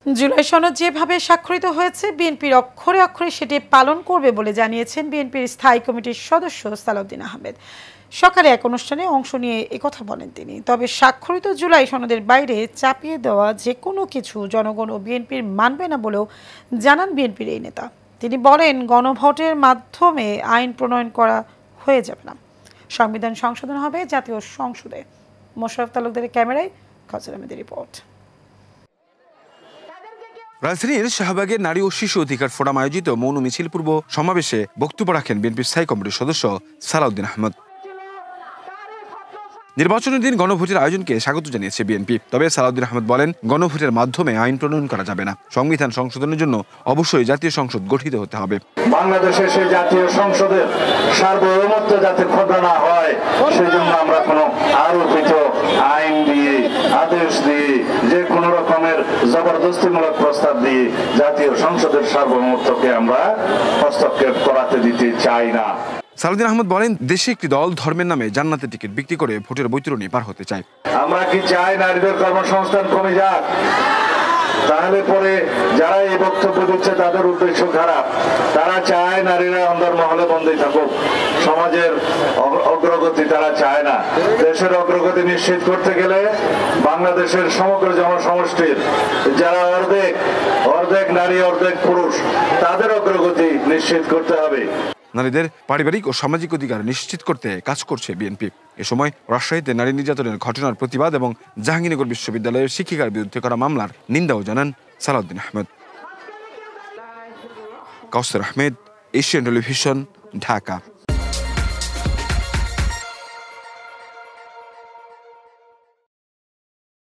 জুলাই সনদ যেভাবে স্বাক্ষরিত হয়েছে বিএনপির অক্ষরে অক্ষরে সেটি পালন করবে বলে জানিয়েছেন বিএনপির স্থায়ী কমিটির সদস্য সালাউদ্দিন আহমেদ। সকালে এক অনুষ্ঠানে অংশ নিয়ে একথা বলেন তিনি। তবে স্বাক্ষরিত জুলাই সনদের বাইরে চাপিয়ে দেওয়া যে কোনো কিছু জনগণ ও বিএনপির মানবে না বলেও জানান বিএনপির এই নেতা। তিনি বলেন, গণভোটের মাধ্যমে আইন প্রণয়ন করা হয়ে যাবে না, সংবিধান সংশোধন হবে জাতীয় সংসদে। মোশাররফ তালুকদারের ক্যামেরায় কাজল আহমেদের রিপোর্ট। রাজধানীর শাহবাগের নারী ও শিশু অধিকার ফোরাম আয়োজিত মৌন মিছিল পূর্ব সমাবেশে বক্তব্য রাখেন বিএনপির স্থায়ী কমিটির সদস্য সালাউদ্দিন আহমেদ। নির্বাচনের দিন গণভোটের আয়োজনকে স্বাগত জানিয়েছে বিএনপি। তবে সালাউদ্দিন আহমেদ বলেন, গণভোটের মাধ্যমে আইন প্রণয়ন করা যাবে না, সংবিধান সংশোধনের জন্য অবশ্যই জাতীয় সংসদ গঠিত হতে হবে। বাংলাদেশের সেই জাতীয় সংসদের সার্বভৌমত্ব যাতে খর্ব না হয় সেজন্য আমরা কোনো আরোপিত আইন দিয়ে, আদেশ দিয়ে, যে কোনো রকমের জবরদস্তিমূলক প্রস্তাব দিয়ে জাতীয় সংসদের সার্বভৌমত্বকে আমরা হস্তক্ষেপ করাতে দিতে চাই না। সালাউদ্দিন আহমেদ বলেন, দেশে একটি দল ধর্মের নামে জান্নাতের টিকিট বিক্রি করে ভোটের বৈতরণী পার হতে চায়। আমরা কি চাই নারীদের কর্মসংস্থান কমে যাক? তাহলে পরে যারা এই বক্তব্য দিচ্ছে তাদের উদ্দেশ্য খারাপ। তারা চায় নারীরা অন্দরমহলে বন্দী থাকুক, সমাজের অগ্রগতি তারা চায় না। দেশের অগ্রগতি নিশ্চিত করতে গেলে বাংলাদেশের সমগ্র জনসমষ্টির যারা অর্ধেক নারী অর্ধেক পুরুষ, তাদের অগ্রগতি নিশ্চিত করতে হবে। নারীদের পারিবারিক ও সামাজিক অধিকার নিশ্চিত করতে কাজ করছে বিএনপি। এ সময় রাজশাহীতে নারী নির্যাতনের ঘটনার প্রতিবাদ এবং জাহাঙ্গীরনগর বিশ্ববিদ্যালয়ের শিক্ষিকার বিরুদ্ধে করা মামলার নিন্দাও জানান সালাউদ্দিন আহমেদ। কাউসার আহমেদ, এশিয়ান টেলিভিশন, ঢাকা।